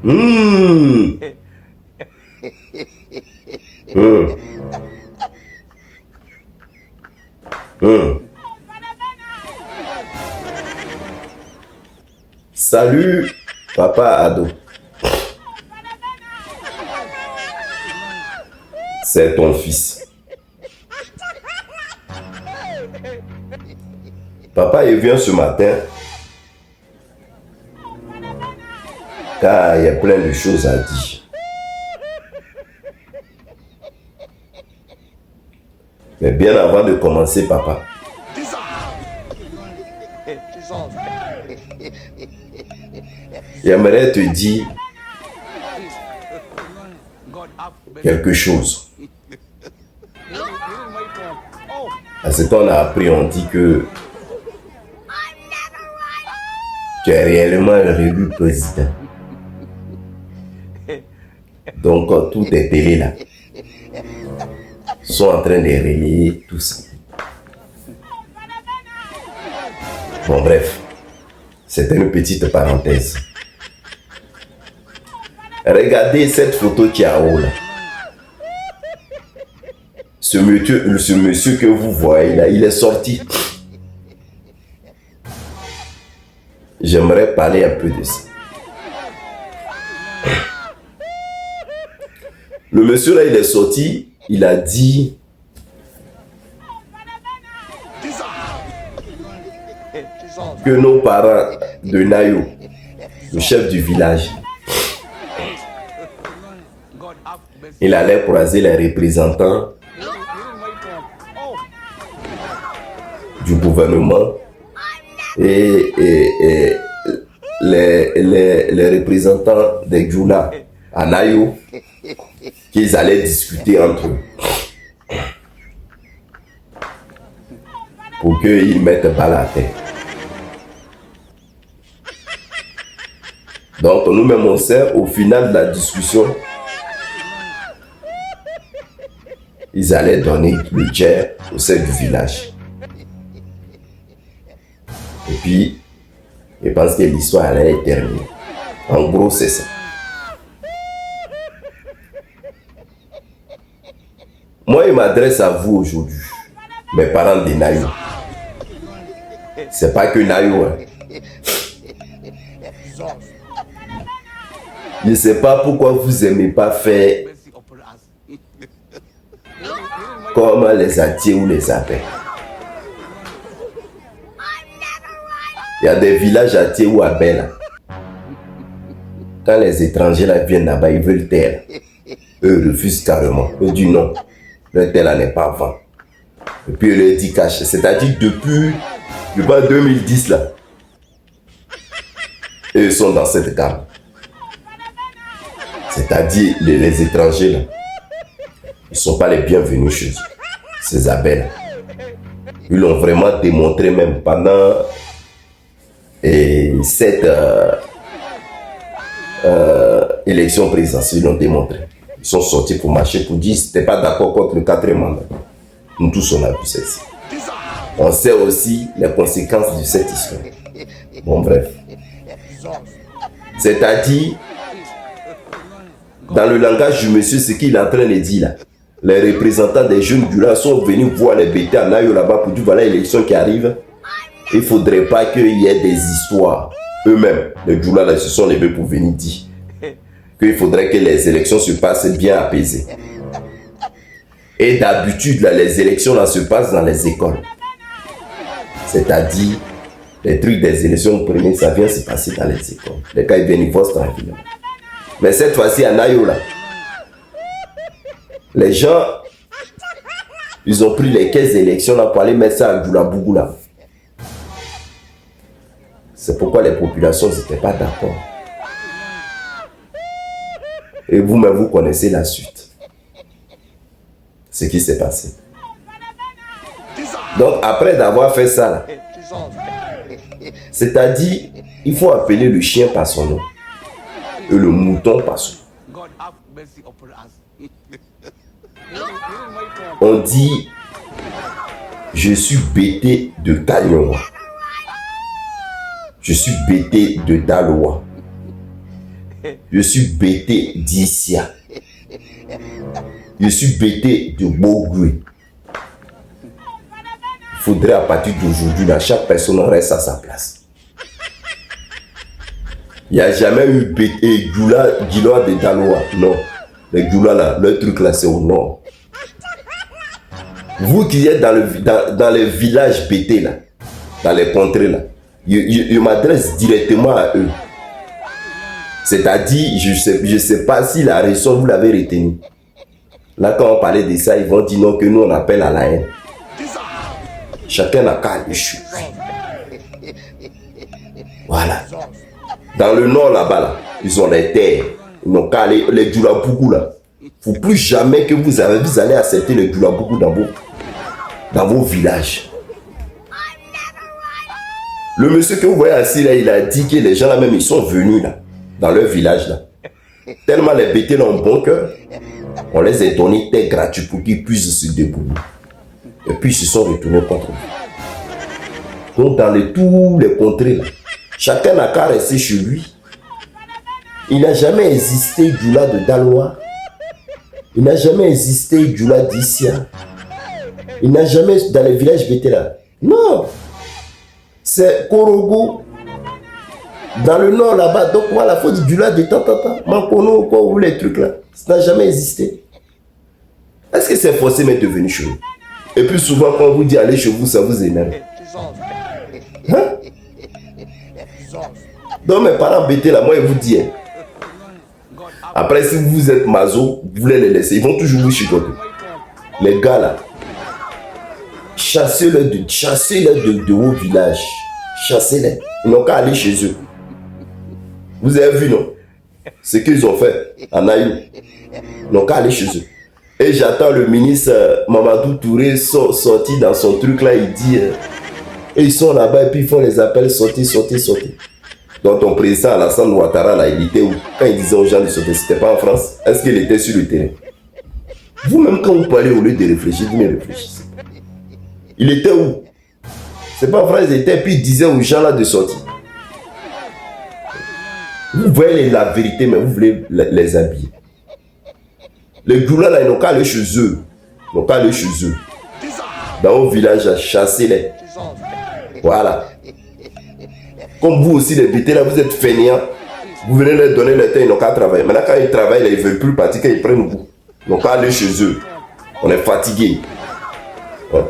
Mmh. Mmh. Mmh. Salut, papa ado. C'est ton fils. Papa, il vient ce matin car il y a plein de choses à dire. Mais bien avant de commencer, papa, j'aimerais te dire quelque chose. À ce qu'on a appris, on dit que tu es réellement élu président. Donc, toutes les télés là sont en train de relayer tout ça. Bon, bref, c'était une petite parenthèse. Regardez cette photo qui est en haut là. Ce monsieur que vous voyez là, il est sorti. J'aimerais parler un peu de ça. Le monsieur là, il est sorti, il a dit que nos parents de Nayo, le chef du village, il allait croiser les représentants du gouvernement et les représentants des Djoula à Nayo, qu'ils allaient discuter entre eux pour qu'ils mettent balle à terre. Donc nous-mêmes on sait, au final de la discussion, ils allaient donner le tiers au sein du village. Et puis, je pense que l'histoire allait être terminée. En gros, c'est ça. Moi, je m'adresse à vous aujourd'hui, mes parents de Nayo. C'est pas que Nayo. Hein. Je ne sais pas pourquoi vous n'aimez pas faire comme les Atiers ou les Abels. Il y a des villages Atiers ou Abels. Quand les étrangers là viennent là-bas, ils veulent taire. Eux refusent carrément. Eux disent non, le terre là n'est pas avant. Et puis ils leur disent caché. C'est-à-dire depuis 2010 là, eux sont dans cette gamme. C'est-à-dire les étrangers là, ils ne sont pas les bienvenus chez eux. Ces Abels. Ils l'ont vraiment démontré même pendant cette élection présidentielle. Ils l'ont démontré. Ils sont sortis pour marcher pour dire qu'ils n'étaient pas d'accord contre le 4e mandat. Nous tous on a vu ceci. On sait aussi les conséquences de cette histoire. Bon bref. C'est-à-dire, dans le langage du monsieur, ce qu'il est en train de dire là, les représentants des jeunes du là sont venus voir les bêtés à Nayo là-bas pour dire voilà l'élection qui arrive. Il ne faudrait pas qu'il y ait des histoires. Eux-mêmes, les Djoula là, se sont levés pour venir dire qu'il faudrait que les élections se passent bien apaisées. Et d'habitude, là, les élections là, se passent dans les écoles. C'est-à-dire, les trucs des élections premières, ça vient se passer dans les écoles. Les gars, ils viennent, ils votent tranquillement. Mais cette fois-ci, à Nayo, là, les gens, ils ont pris les 15 élections là pour aller mettre ça à Djoula-Bougou là. C'est pourquoi les populations n'étaient pas d'accord. Et vous-même, vous connaissez la suite. Ce qui s'est passé. Donc, après d'avoir fait ça, là, c'est-à-dire, il faut appeler le chien par son nom et le mouton par son nom. On dit, je suis bêté de Kanyoa. Je suis bêté de Daloa. Je suis bêté d'Issia. Je suis bêté de Bogui. Il faudrait à partir d'aujourd'hui, chaque personne reste à sa place. Il n'y a jamais eu bêté Gula de Daloa. Non. Les Gula là, leur truc là, c'est au nord. Vous qui êtes dans les villages bêtés là, dans les contrées là, je m'adresse directement à eux. C'est-à-dire, je sais pas si la raison vous l'avez retenue. Là, quand on parlait de ça, ils vont dire non, que nous on appelle à la haine. Chacun n'a qu'à aller chez lui. Voilà. Dans le nord là-bas, là, ils ont les terres. Ils n'ont qu'à aller, les Djoulabougou là. Il ne faut plus jamais que vous allez accepter les Djoulabougou dans vos villages. Le monsieur que vous voyez assis là, il a dit que les gens là même, ils sont venus là, dans leur village là. Tellement les bêtés là ont bon cœur, on les a donné terre gratuit pour qu'ils puissent se débrouiller. Et puis ils se sont retournés contre nous. Donc dans tous les contrées là, chacun n'a qu'à rester chez lui. Il n'a jamais existé Djoula de Daloa. Il n'a jamais existé Djoula d'Issia. Il n'a jamais dans les villages bêtés là. Non. C'est Korogo. Dans le nord là-bas. Donc voilà, il faut dire Djoula de Tantata. Mankono, quoi, ou les trucs là. Ça n'a jamais existé. Est-ce que c'est forcément devenu chez vous? Et puis souvent quand on vous dit aller chez vous, ça vous énerve. Hein? Donc mes parents bêtés là, moi ils vous disent. Après si vous êtes mazo, vous voulez les laisser. Ils vont toujours vous chicoter. Les gars là. Chassez-les de vos villages. Chassez-les. Ils n'ont qu'à aller chez eux. Vous avez vu, non? Ce qu'ils ont fait en Aïou. Ils n'ont qu'à aller chez eux. Et j'attends le ministre Mamadou Touré sorti dans son truc là. Il dit, et ils sont là-bas et puis ils font les appels, sortez. Donc ton président Alassane Ouattara là, il était où? Quand il disait aux gens de sortir, c'était pas en France. Est-ce qu'il était sur le terrain? Vous-même quand vous parlez, au lieu de réfléchir, vous ne réfléchissez. Il était où? C'est pas vrai, il était, puis il disait aux gens là de sortir. Vous voyez la vérité, mais vous voulez les habiller. Les Djoula là, ils n'ont qu'à aller chez eux. Ils n'ont qu'à aller chez eux. Dans vos villages, à chasser les. Voilà. Comme vous aussi, les bêtés là, vous êtes fainéants. Vous venez leur donner le temps, ils n'ont qu'à travailler. Maintenant, quand ils travaillent, là, ils ne veulent plus partir, quand ils prennent goût. Ils n'ont qu'à aller chez eux. On est fatigué. Ouais.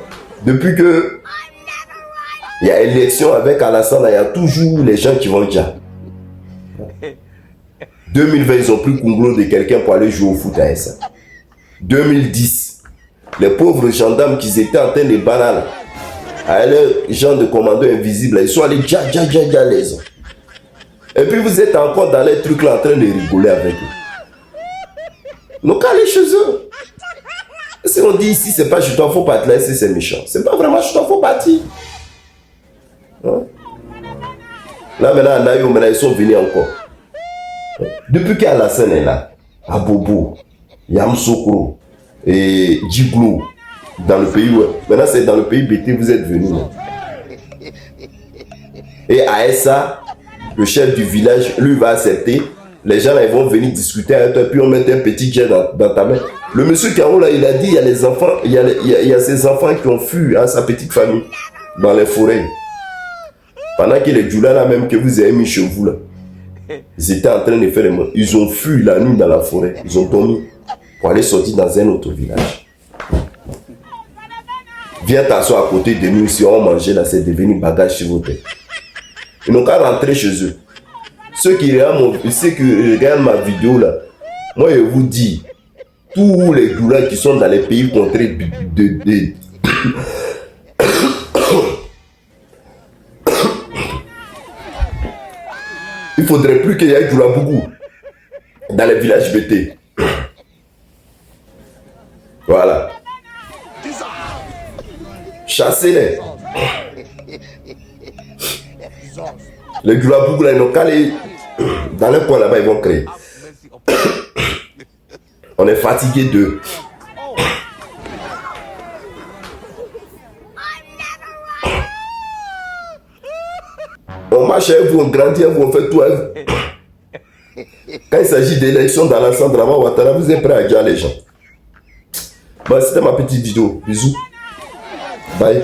Depuis que il y a élection avec Alassane, il y a toujours les gens qui vont dire 2020, ils ont pris Kunglo de quelqu'un pour aller jouer au foot à Essa. 2010, les pauvres gendarmes qui étaient en train de bananes, avec les gens de commando invisibles, ils sont allés les hommes. Et puis vous êtes encore dans les trucs là en train de rigoler avec eux. Donc allez chez eux. Si on dit ici, c'est pas je t'en faut partir, là, c'est méchant. C'est pas vraiment je t'en faut partir. Hein? Là maintenant, Nayo, ils sont venus encore. Depuis qu'Alassane est là, à Bobo, Yamsokro et Djiglou, dans le pays, ouais. Maintenant c'est dans le pays BT, vous êtes venus. Et à Essa, le chef du village, lui va accepter. Les gens là, ils vont venir discuter avec toi, puis on met un petit jet dans ta main. Le monsieur Caro là, il a dit, il y a les enfants, il y a ces enfants qui ont fui à sa petite famille dans les forêts. Pendant que les Djoula là même que vous avez mis chez vous là, ils étaient en train de faire les morts. Ils ont fui la nuit dans la forêt. Ils ont dormi pour aller sortir dans un autre village. Viens t'asseoir à côté de nous, si on mangeait là, c'est devenu bagage chez vous. Ils n'ont qu'à rentrer chez eux. Ceux qui regardent ma vidéo là, moi je vous dis, tous les Djoula qui sont dans les pays contrés il faudrait plus qu'il y ait Djoulabougou dans les villages BT. Voilà. Chassez-les. Les Djoulabougou là, ils n'ont qu'à aller dans le coin là-bas, ils vont créer. On est fatigué d'eux. On marche avec vous, on grandit avec vous, on fait tout avec vous. Quand il s'agit d'élections dans l'ensemble de la Ouattara, vous êtes prêts à dire les gens. Bon, c'était ma petite vidéo. Bisous. Bye.